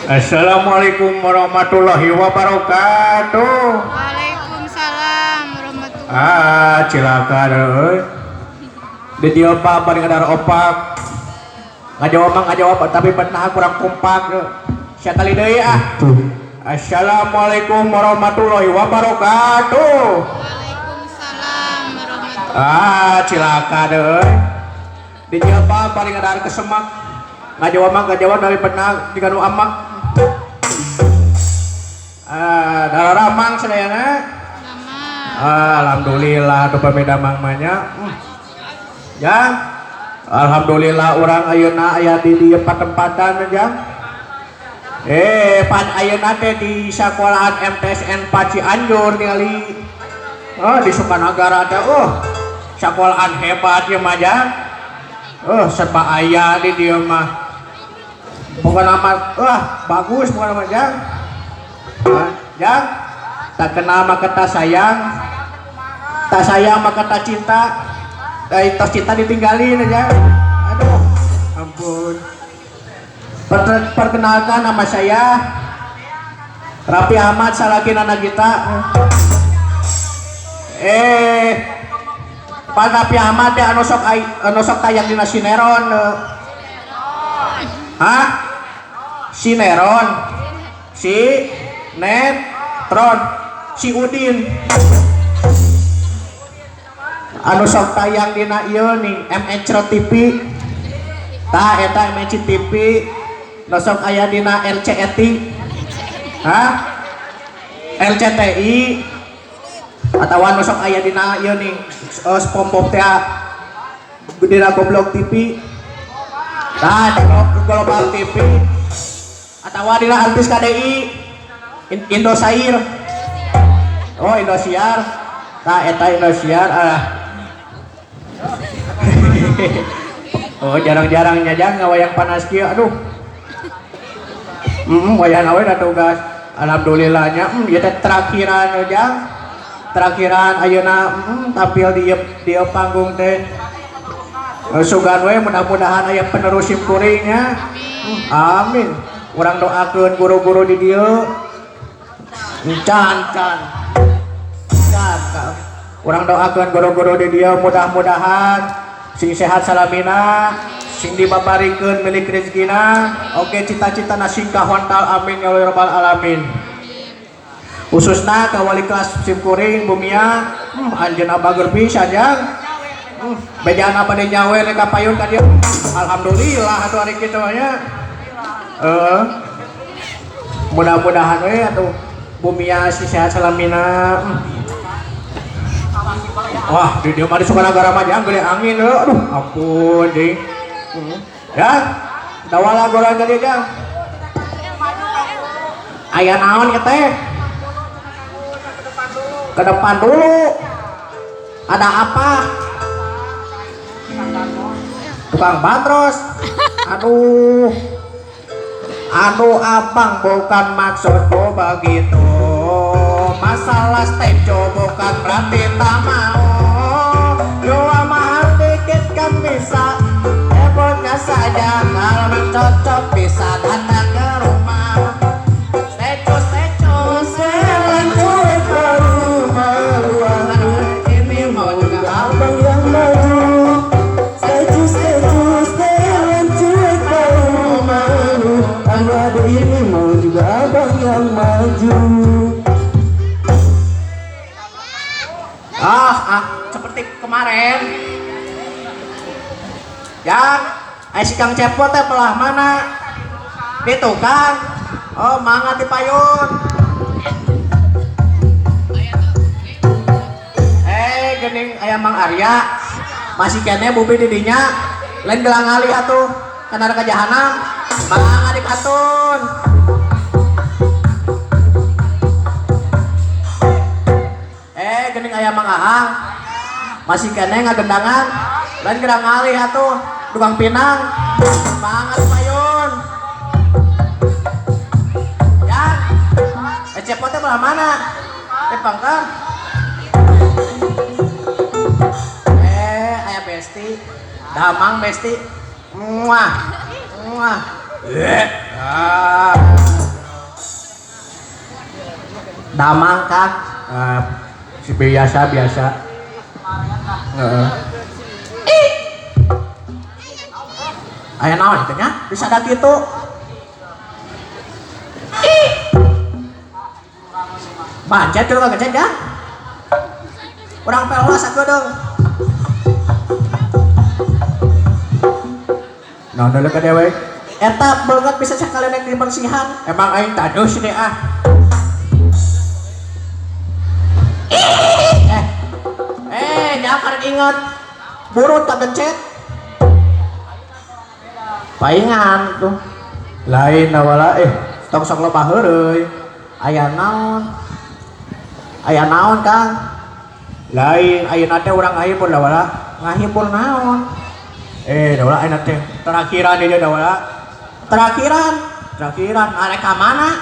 Assalamualaikum warahmatullahi wabarakatuh. Waalaikumsalam warahmatullahi. Cilaka deh. Di dia opak bari ngadar opak. Ngajawab tapi pernah kurang kompak. Sekali deui ah. Assalamualaikum warahmatullahi wabarakatuh. Waalaikumsalam warahmatullahi. Cilaka deh. Di dia opak bari ngadar kesemak. Ngajawab dari pernah diganu amak. Dalaramang sedayana. Alhamdulillah tuh pemeda mangmanya. Ya. Alhamdulillah orang ayeuna aya di dieu patempatan ya. Pan ayeuna teh di sekolahan MTSN Cianjur ningali. Di Sukanagara teh sekolahan hebat ya mah ya. Serba aya di dieu mah. Bukan amat, bagus bukan amat Jang. Jang, tak kenal maka tak sayang maka tak cinta. Tos cinta ditinggalin aja. Aduh, ampun. Perkenalkan nama saya Raffi Ahmad Salakin anak kita. Pak Raffi Ahmad ya anu sok tayang dina sineron. Sineron, netron, si Udin anu sok tayang dina ieu nih MNC TV tah eta MNC TV nu sok aya dina RCTI RCTI atawa nu sok aya dina ieu nih SpongeBob teh dina Goblok TV tah Global TV atawa dina artis KDI Indosiar. Indosiar. Tah eta Indosiar jarang-jarang nyajang ngawayang panas kieu aduh. Wayahna we da tugas. Alhamdulillahnya ieu teh terakhiran Jang. Terakhiran ayeuna tampil di panggung teh. Sugan we mudah-mudahan aya penerus simkuringnya. Amin. Urang doakeun guru-guru di dieu. Can. Urang doakeun guru-guru di dieu mudah-mudahan sing sehat salamina, sing dibabarikeun milik rezekina, oge cita-citana sing kahontal amin ya rabbal alamin. Khususna ka wali kelas simkuring Bumia, anjeunna bager pisan Jang. Bejana pada nyawe rek kapayun ka dieu. Alhamdulillah atuh ari kitu nya. Mudah-mudahan we atuh Bumia si sehat salamina. Wah, di dia mah di Sukanagara mah Jang gede angin aduh ampun deui. Ya, dawala gorang tadi Jang. Aya naon eta teh? Ke depan dulu. Ada apa? Tukang bandros. Aduh abang bukan maksudku begitu. Masalah stejo bukan berarti tak mau. Dua mahal dikit kan bisa. Hebotnya saja kalau cocok bisa datang ke rumah. Stejo selain cuek ke rumah. Ini mau juga abang yang maju. Stejo selain cuek ke rumah. aku ini mau juga abang yang maju. Seperti kemarin. Yang si Kang Cepot teh belah mana? Itu Kang. Oh, mangga di payun. Gening aya Mang Arya. Masih kene bubi di dinya. Lain gelang alih atuh. Kana ka jahanam. Mangga di katun. Gening aya Mang Ahang. Masih kene ngagendangan. Lain gelang alih atuh. Tukang pinang. Mangga di payun. Ya. Cepotnya belah mana? Pangkal. Aya Besti. Damang Besti. Muah. Muah. Damang Kang. Si biasa. Aya naon itu nya? Bisa ada gitu. Bancet dulu kagak cek ya? Orang pelas aku dong. Nah, dulu ke dewe. Eta banget bisa sekali naik di bersihan. Emang aing tadus deh ah. Jangan ingat burut tak gencet. Paingan tuh. Lain nawala tong sok loba heureuy. Aya naon? Aya naon Kang? Lain ayeuna teh urang ngahibur da wala. Ngahibur naon? Da wala ayeuna teh terakhiran dia da wala. Terakhiran arek ka mana?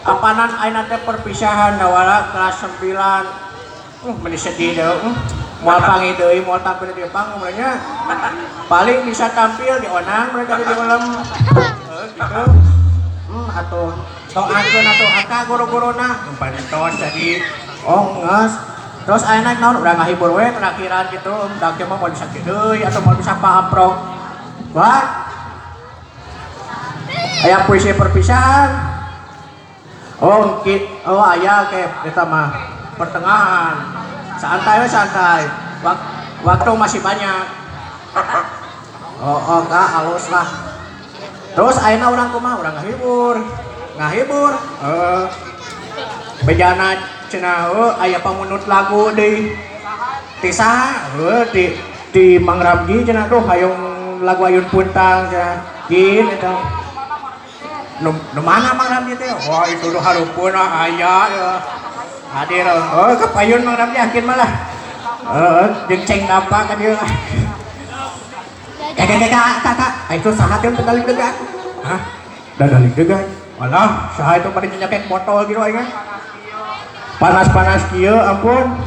Apanan ayeuna teh perpisahan da wala kelas 9. Meni sedih dah. Moal pangi deui, moal tampil di panggung nya. Paling bisa tampil di onang mereka di malam. Gitu. Atuh tong angkeun atuh aka guru-guruna pantos jadi nges. Terus ayeuna naon urang ngahibur we terakhiran gitu. Dak mah mau disakit deui atau mau bisa paaprok. Wah. Aya puisi perpisahan. Aya ke eta mah pertengahan. Santai. Waktu masih banyak. Kak halus lah. Terus ayeuna urang kumaha? Urang ngahibur. Bejana cenah aya pamunut lagu deui. Ti saha? Di Mang Ramji cenah tuh hayung lagu Ayun Puntang cenah. Gin eta. Nu mana Mang Ramji teh? Wah, itu tuh hareupeun aya ya. Hadir. Kepayun Mang Ramji yakin malah. Jeung ceng apa ka dieu. Kakak, itu saha teh dadalik degan? Hah? Dadalik degan? Alah, saha itu pada nyakek botol gitu aing. Panas-panas kieu ampun.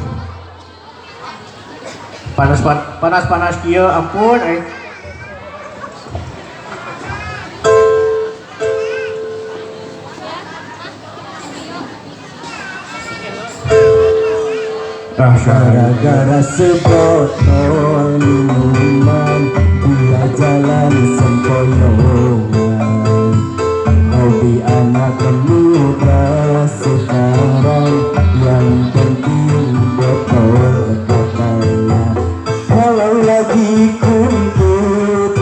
Panas kieu ampun aing. Gara-gara sebotol minuman dia jalan sempoyongan. Hobi anak muda sekarang yang penting botol katanya. Kalau lagi kumpul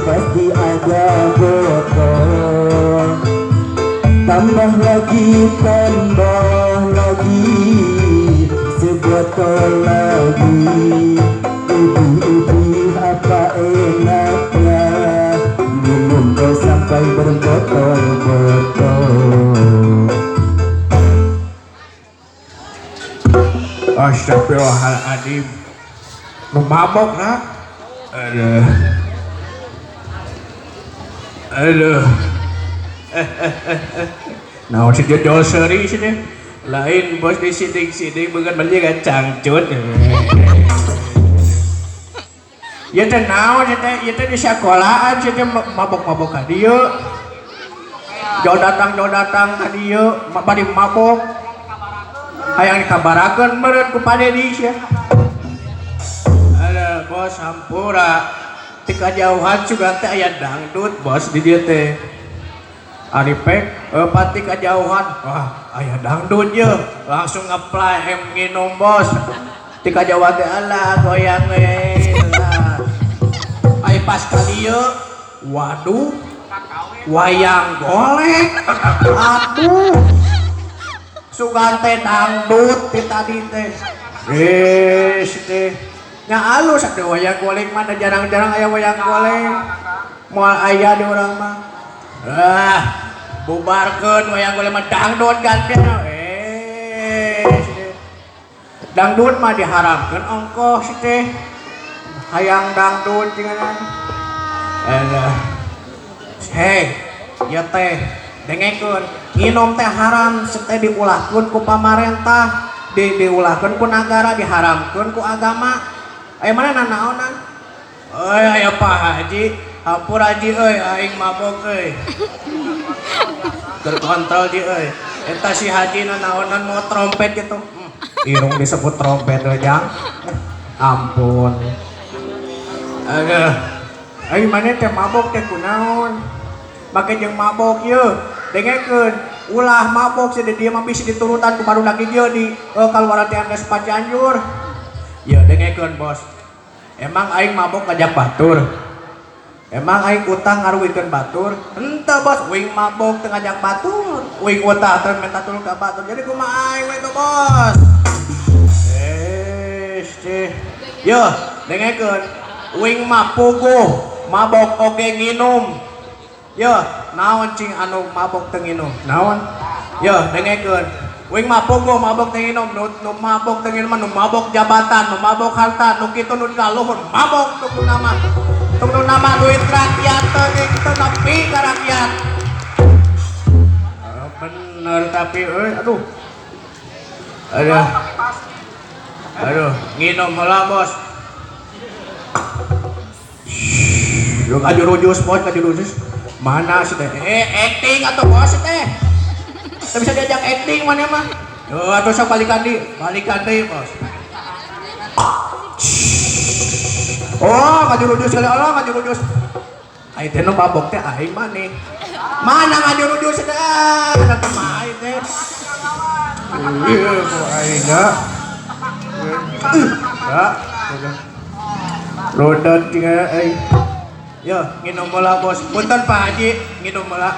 pasti ada botol. Tambah lagi sebotol lagi. Ibu-ibu apa enaknya minum sampai berbotol-botol. Astagfirullahaladzim. Mabok nak. Aduh. Nah, si jodol seri sini. Lain bos di sidik bukan menjaga cangcut. Ya teh naon ya teh di sekolahan sih mabok ka dieu. Jauh datang ka dieu bari mabok. Hayang dikabarakeun meureun ku Pade di sia. Ada bos hampura. Ti kajauhan juga teh aya dangdut bos di dieu teh. Ari pek pati kajauhan, wah aya dangdut ye. Langsung apply nginum bos. Ti kajauhan teh alah goyang we. Ai pas ka dieu, waduh. Wayang golek. Aduh. Sugan teh dangdut ti tadi teh. Teh. Nya alus atuh wayang golek mah jarang-jarang aya wayang golek. Moal aya di urang mah. Bubarkeun wayang golek mah dangdut gantian. Dangdut mah diharamkeun ongkoh si teh. Hayang dangdut cenah. Hei, ya teh, dengekeun, nginum teh haram, teh diulahkeun ku pamarentah, diulahkeun ku nagara, diharamkeun ku agama. Aya mana nanaonan? Aya Pak Haji, hampur Haji euy, aing mabok euy. Terkontrol di euy. Eta si Haji nanaonan mau trompet gitu. Irung disebut trompet we jang. Ampun. Aduh. Ai mana teh mabok teh kunaon? Make jeung mabok ieu. Dengekeun, ulah mabok sih dia mah bisa diturutan ku barudak ieu di kaluaran teh Andes Pacianjur. Ya dengekeun bos. Emang aing mabok ngajak batur. Emang aing utang ngaruwikeun batur. Henteu bos, uing mabok teu ngajak batur. Uing utang teh minta tulung ka batur. Jadi kumaha aing we tuh bos. Yo, dengekeun. Uing mah puguh, mabok oge nginum. Yo, naon cing anu mabok teu nginum? Naon? Yo, dengekeun. Wing mabok mabok teh nginum, nu mabok teh nginum, nu mabok jabatan, nu mabok harta, nu kitu nu diluhur, mabok tunggu nama duit rakyat teh kitu nepi ka rakyat. Bener tapi aduh, nginum heula bos. Lu kajurujus bos, kajurujus. Mana sih teh? Acting atau bos teh? Kita bisa diajak acting mana mah? Atau sok balikan deui bos. Oh, ngajurujus kali Allah ngajurujus. Ai teh nu mabok teh aing maneh. Mana ngajurujus teh? Ada kumaha teh? Ieu ku aing ya. Rodat tinggal aing. Yo, nginum bola bos. Punten Pak Haji, nginum bola.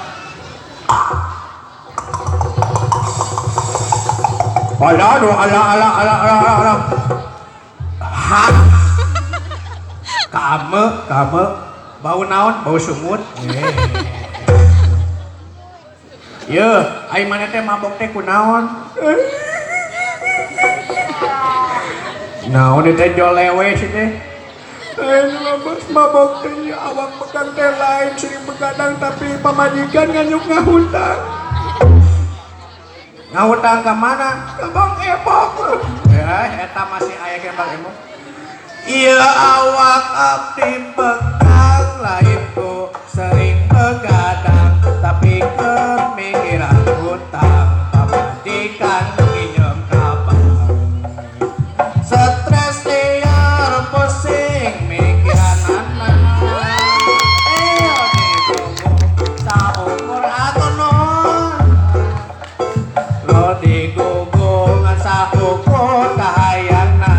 Alah. Ha. Kamu bau naon? Bau sumut. Ye, aing maneh teh mabok teh kunaon? Naon teh jolewe sih teh? Aing mabok teh awak begang teh lain sering begadang tapi pamajikan nganyuk ngahutang. Ngahutang ke mana? Ke Bang Epok. Ya, eta masih aya ke Bang Epok. Iya awak abdi begang lain ku sering begadang tapi kemikiran hutang pamajikan nginjem kapal. Stres liar pusing mikiran anak. Saukur atonon. Lo digugung saukur kahayangna.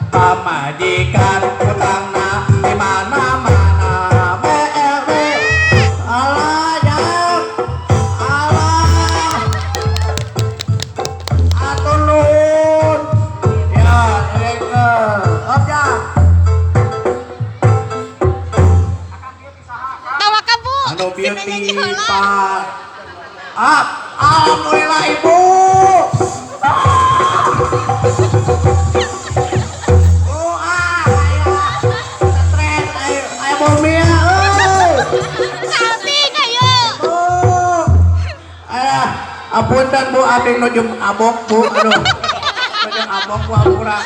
Pamajikan hutangna di mana-mana. Alah jang. Alah. Atur nuhun. Ya, jang. Tawa kabu. Anu beauty Pak. Alhamdulillah Ibu. Stres aya bomnya Salting ayo. Apunten Bu abdi nujum abok Bu. Aduh. Nujum abok Bu ampura.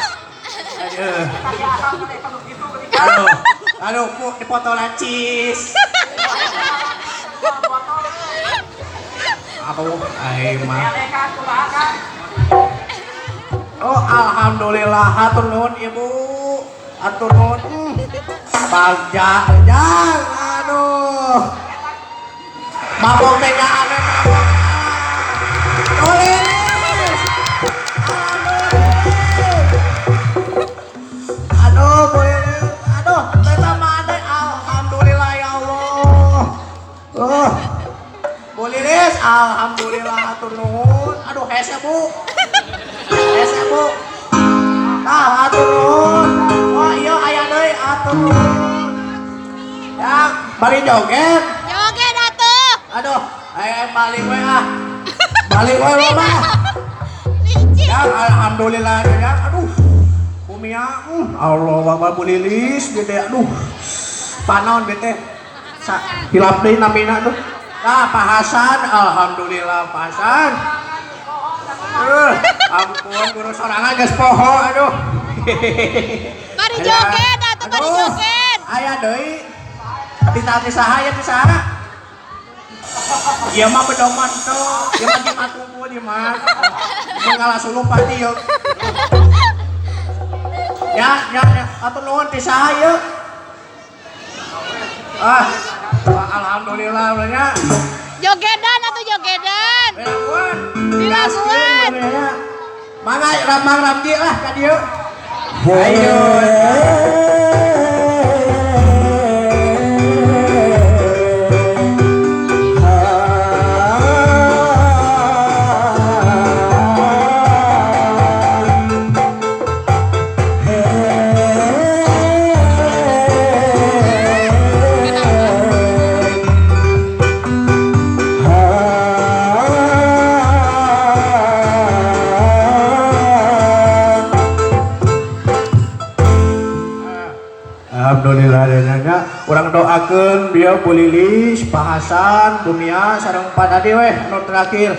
Aduh Bu dipoto lacis. Aku mah. Oh alhamdulillah hatur nuhun Ibu. Hatur nuhun. Bagja jang aduh mabok teh aneh mabok tulis aduh boleh aduh teta mana alhamdulillah ya Allah boleh ris alhamdulillah atur nuhun aduh hese bu nah atur nuhun oh iya aya deui atur nuhun ya bari joget Joget atuh. aduh balik we balik we loba Licin. ya alhamdulillah ya aduh kumia Allah Akbar Bu Lilis gede aduh panaon bete hilap deui namina tuh nah Pak Hasan alhamdulillah Pak Hasan ampun guru sorangan geus poho aduh Bari joget atuh bari joget. aya deui ti saha ya ti saha ieu mah pedoman tuh ieu mah jimat unggul ieu mah ngalah sulup pati yuk ya atuh nuhun ti saha ieu alhamdulillah nya Jogedan atuh jogedan. Bilaguan Bilaguan. mangga Ramang Ramji lah ka dieu Ayo. Alhamdulillah dengannya orang doakeun bieu Bu Lilis, Pak Hasan, Bu Mia sareng Pak Adi weh nu terakhir.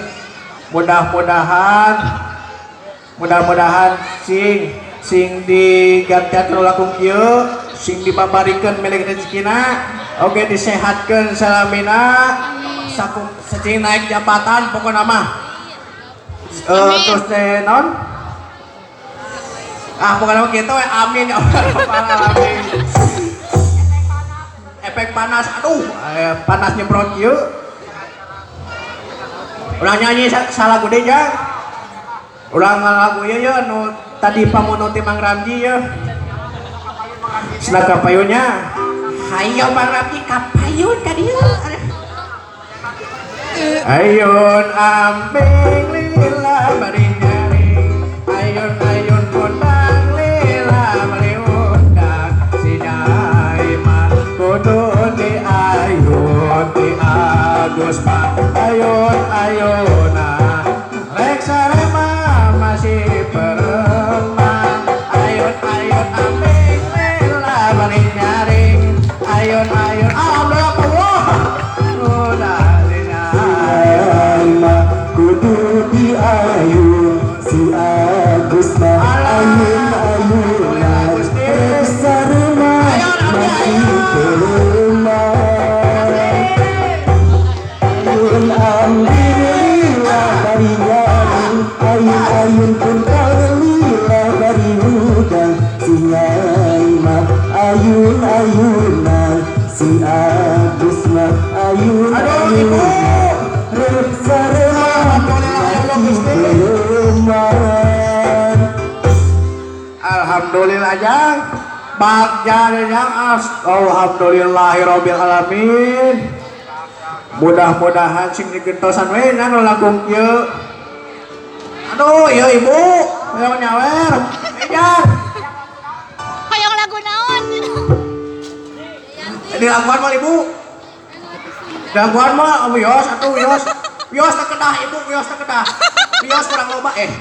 Mudah-mudahan sing digantian langkung kieu sing dipabarikeun milik rezekina oge disehatkeun salamina sakum sacing naik jabatan pokona mah. Terus teh naon? Pokoknya gitu we amin ya Allah rabbal alamin. Efek panas aduh panas nyemprot kieu. Urang nyanyi salah gede jang. Urang lagu ieu ye nu tadi pamono ti Mang Ramji ye. Cenah kapayunnya. Hayo Mang Ramji kapayun ka dieu. Ayun ambing lila bari nyari. Ayun kondang lila bari undang. Sidai mah kudu di ayun di Agus mah. Ayun rek sarema masih pereman. Ayun ambing lila bari nyaring. Ayun alhamdulillah udah Ayma kudu di ayun si Agus mah ayun sarema masih kelema ayun alhamdulillah bari nyaring ayun pun kalila bari udang si Ayma ayun si Agus mah ayun alhamdulillah jang bagja jang alhamdulillahirabbil alamin. Mudah-mudahan sing digentosan we nang langkung kieu. Aduh ieu ibu hoyong nyawer jang Hoyong lagu naon? di laguan mah ibu laguan mah wios atuh wios teh kedah ibu wios teh kedah wios kurang loba aduh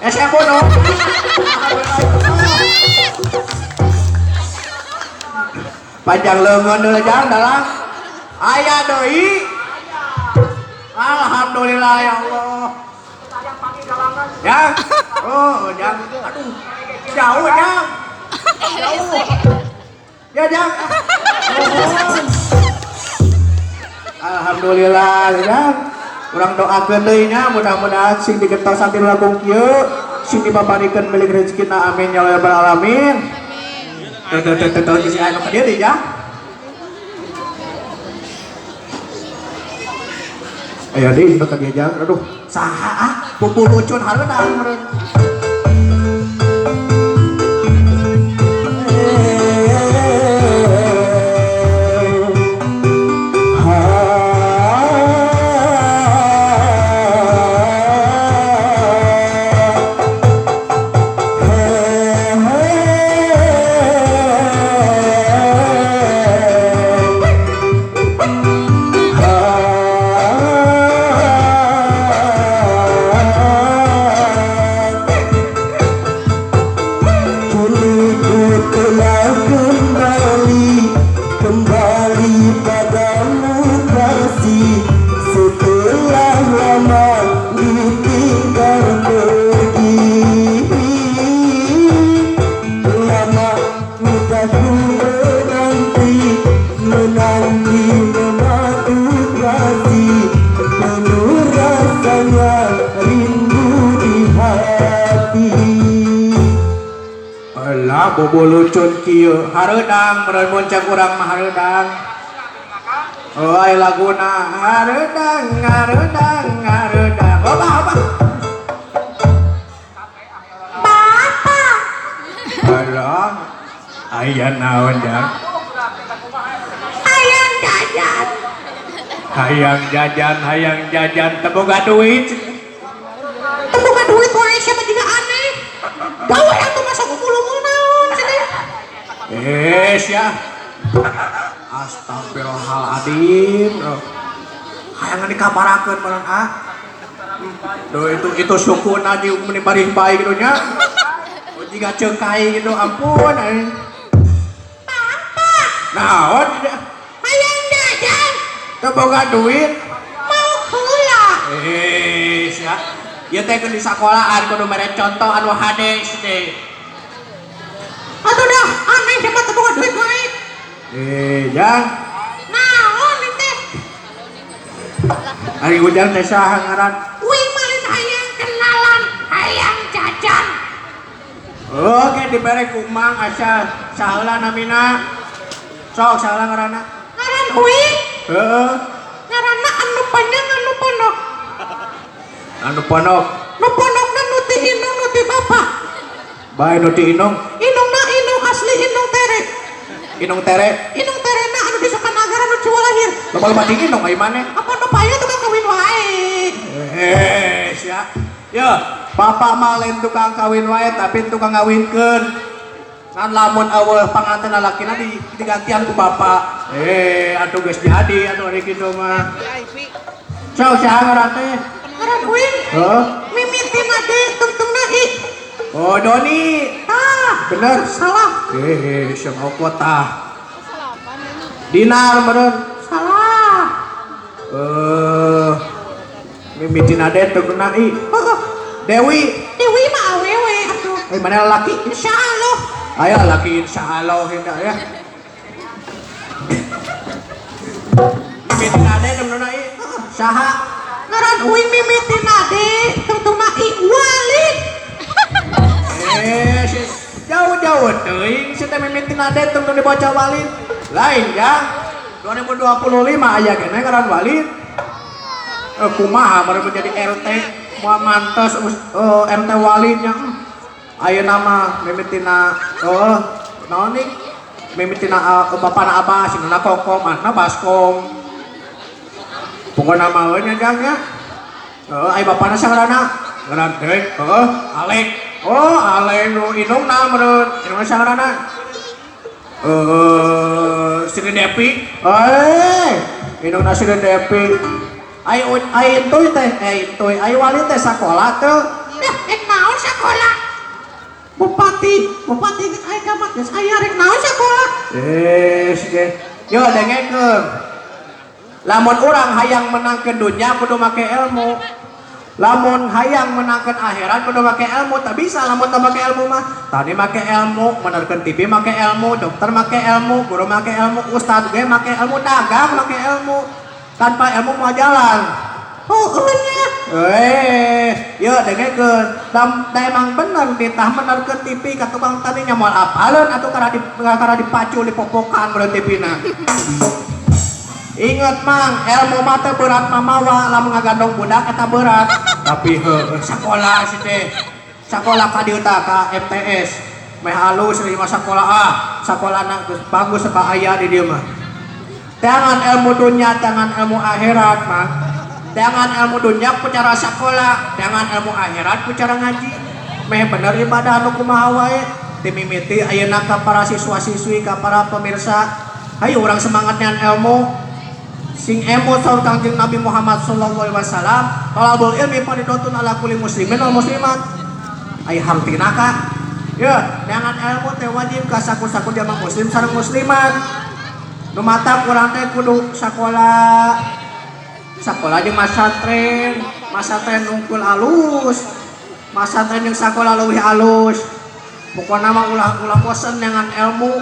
hese bu no panjang leungeun deui jang dalang aya deui alhamdulillah ya Allah jang jang aduh jauh jang ya jang alhamdulillah jang urang doakeun deui nya mudah-mudahan sing digentos sambil langkung kieu sing dipaparikeun milik rezekina amin ya rabbal alamin. Tuh si anu ka dieu ya. Aya deui ka dieu jang. Aduh, saha ah? Pupul ucun hareudang meureun. Bobo lucun kieu hareudang meureun moncak urang mah hareudang. Oh aya laguna hareudang Bapak Alah aya naon jang hayang jajan teu boga duit wae siapa juga aneh gawe atuh masa kumulung naon cenah ya astagfirullahaladzim hayang dikabarakeun meureun ah duh itu sukuna di meni bari bae kitu nya jika cengkai gitu ampun naon hayang jajan teu boga duit mau heula sia ieu teh di sakolahan kudu mere contoh anu hades teh atuh dah aneh siapa teu boga duit wae jang naon teh ari ujang teh saha ngaran uing malin hayang kenalan hayang jajan. Oke dibere kumang asa saheula namina. Sok saheula ngaranna? Ngaran Uing. Heeh. Ngaranna anu panjang anu pondok. Anu pondok. Nu pondokna nu ti indung nu ti bapa. Bae nu ti indung. Indungna indung asli indung tere. Indung tere. Indung terena anu di Sukanagara nu Ciwalahir. Loba ting indung ai maneh. Apa nu payu tukang kawin wae. Sia. Yo. Papa mah lain tukang kawin wae tapi tukang ngawinkeun. Kan lamun eueuh panganten lalakina digantian ku bapak. Atuh geus jadi atuh ari kitu mah. Sok saha ngaran teh? Ngaran Uing. Heeh. Mimitina teh tungtungna I. Oh Doni. Tah, bener. Salah. Sama kota. Dinar meureun. Salah. Mimitina teh tungtungna I. Dewi mah awewe atuh. Mana laki insyaallah. Aya laki insyaallah hendak ya. Mimitin ade temenna ieu. Saha? Ngaran Uing mimitin ade, tungtungna I Walid. Jauh-jauh teuing si teh mimitin ade tungtung di bocah Walid. Lain ya. 2025 aya keneh ngaran Walid. Kumaha baru menjadi RT mau mantos RT Walidnya ayo nama mimitina naon nih mimitina bapana abah sinuna kokom mana baskom pokoknya nama nya jang ya ayo bapana sagarana ngaran teh Alek Alek nu indungna meureun indungna sagarana Sri Depi indungna Sri Depi ayo intuy teh intuy ayo Walid teh sakola teh rek naon sakola bupati ayo kamat geus aya rek naon sakola yo dengekeun lamun urang hayang menangkeun dunya kudu make ilmu lamun hayang menangkeun akhirat kudu make ilmu tak bisa lamun teu make ilmu mah tadi make ilmu menerkeun TV make ilmu dokter make ilmu guru make ilmu ustad ge make ilmu dagang make ilmu tanpa ilmu mau jalan nya. Yuk dengekeun. Da emang bener ditah bener ke TV ka tukang tadinya moal apaleun atuh kara dipacu di popokan bener TV-na. Ingat mang, ilmu mata berat mamawa lamun ngagandong budak eta berat. Tapi sakola sih teh. Sakola ka dieu tah ka MTS. Meh halus di masa sekolah sekolahna geus bagus ka aya di dieu mah. Tangan ilmu dunia, tangan ilmu akhirat mah. Tangan ilmu dunia ku cara sekolah, tangan ilmu akhirat ku cara ngaji. Meh bener ibadah anu kumaha wae. Ti mimiti ayeuna ka para siswa-siswi ka para pemirsa, hayu urang semangat nyan ilmu. Sing emo saur Kangjeng Nabi Muhammad sallallahu alaihi wasallam, talabul ilmi fardhatun ala kulli muslimin wal muslimat. Ai hartina ka. Ya, dengan ilmu teh wajib ka sakur-sakur jamaah muslim sareng muslimat. Nu mata kurang teh kudu sakola jeung masatren nungkul alus. Masatren jeung sakola leuwih alus. Pokona mah ulah bosen dengan ilmu.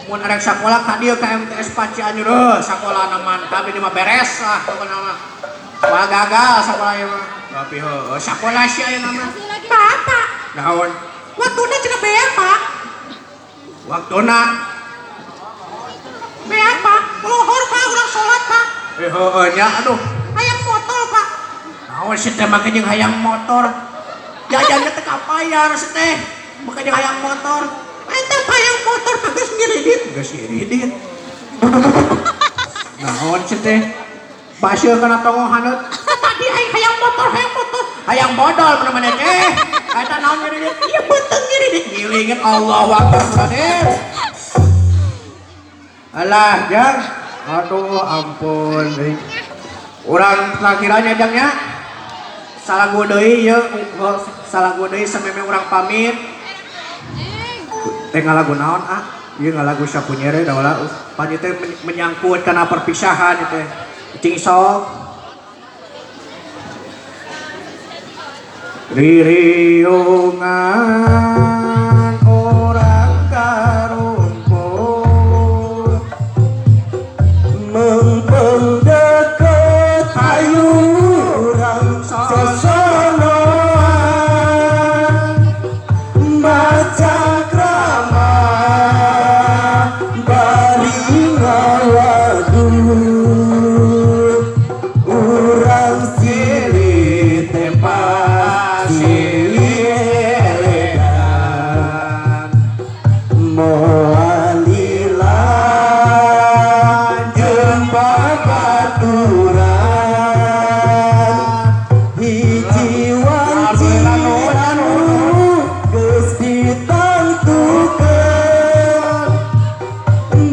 Mun arek sakola ka dieu ka MTS Paci Anjur, sakolana mantap ini mah beres lah pokona mah. Wah gagal sakola ieu mah. Tapi sakola si ayeuna mah. Pak. Naon? Waktuna cenah beak, Pak. Waktuna beak, Pak. Lohor, Pak, urang salat, Pak. Nya aduh. Hayang motor, Pak. Naon sih teh make jeung hayang motor? Jajannya teh kapayar sih teh. Make jeung hayang motor. Eta hayang motor Pak geus ngiridit. Naon sih teh? Basieun kana tongohaneut. Tadi hayang motor. Hayang bodol bener-bener teh. Eta naon ngiridit? Ieu beuteung ngiridit. Ngilingin Allahu Akbar Raden. Alah, Jang. Aduh ampun deui. Urang terakhirnya Jang nya. Salagu deui ieu, salagu deui sameme urang pamit. Teh ngalagu naon ah? Ieu ngalagu sapunyere da ulah panji teh menyangkut kana perpisahan teh. Cing sok. Ririungan orang karumpul Mempeng deket ayu urang sesonoan Baca krama bari ngawadu urang silih tepat elegan moalilan jeung babaturan hiji wanci anu geus ditangtukeun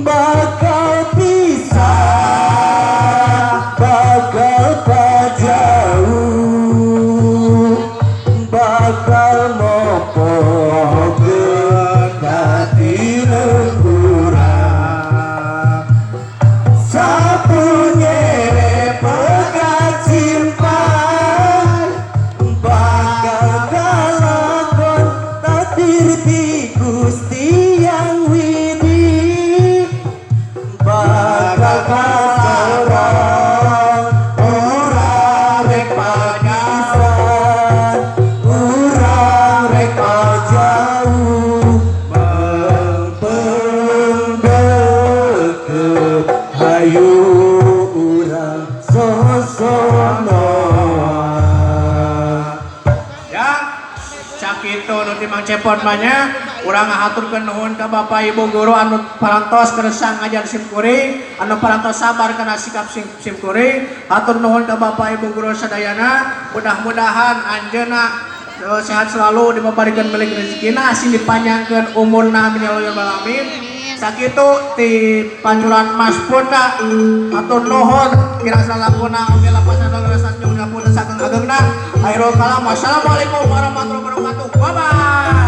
bakal pisah bakal pajauh bakal mopogeun hati lengkurang sapunyere pegat simpan bakal kalakon takdir ti Gusti Yang Widi bakal kasarang urang rek pagisan urang rek pajauh mempeng deket hayu urang sosonoan. Ya, sakitu nu ti Mang Cepot banyak urang ngahaturkeun nuhun ka Bapak Ibu guru anu parantos keresang ngajar simkuring, anu parantos sabar kana sikap simkuring. Hatur nuhun ka Bapak Ibu guru sadayana, mudah-mudahan anjeunna sehat selalu dibabarikan milik rezekina asing dipanjangkeun umurna min ya rabbal alamin. Sakitu ti panjuran Mas Punda atur nuhun kirang salakuna oge lapasan ngarasan jeung ngapun sageng agengna. Akhirul kalam wassalamualaikum warahmatullahi wabarakatuh. Bye bye.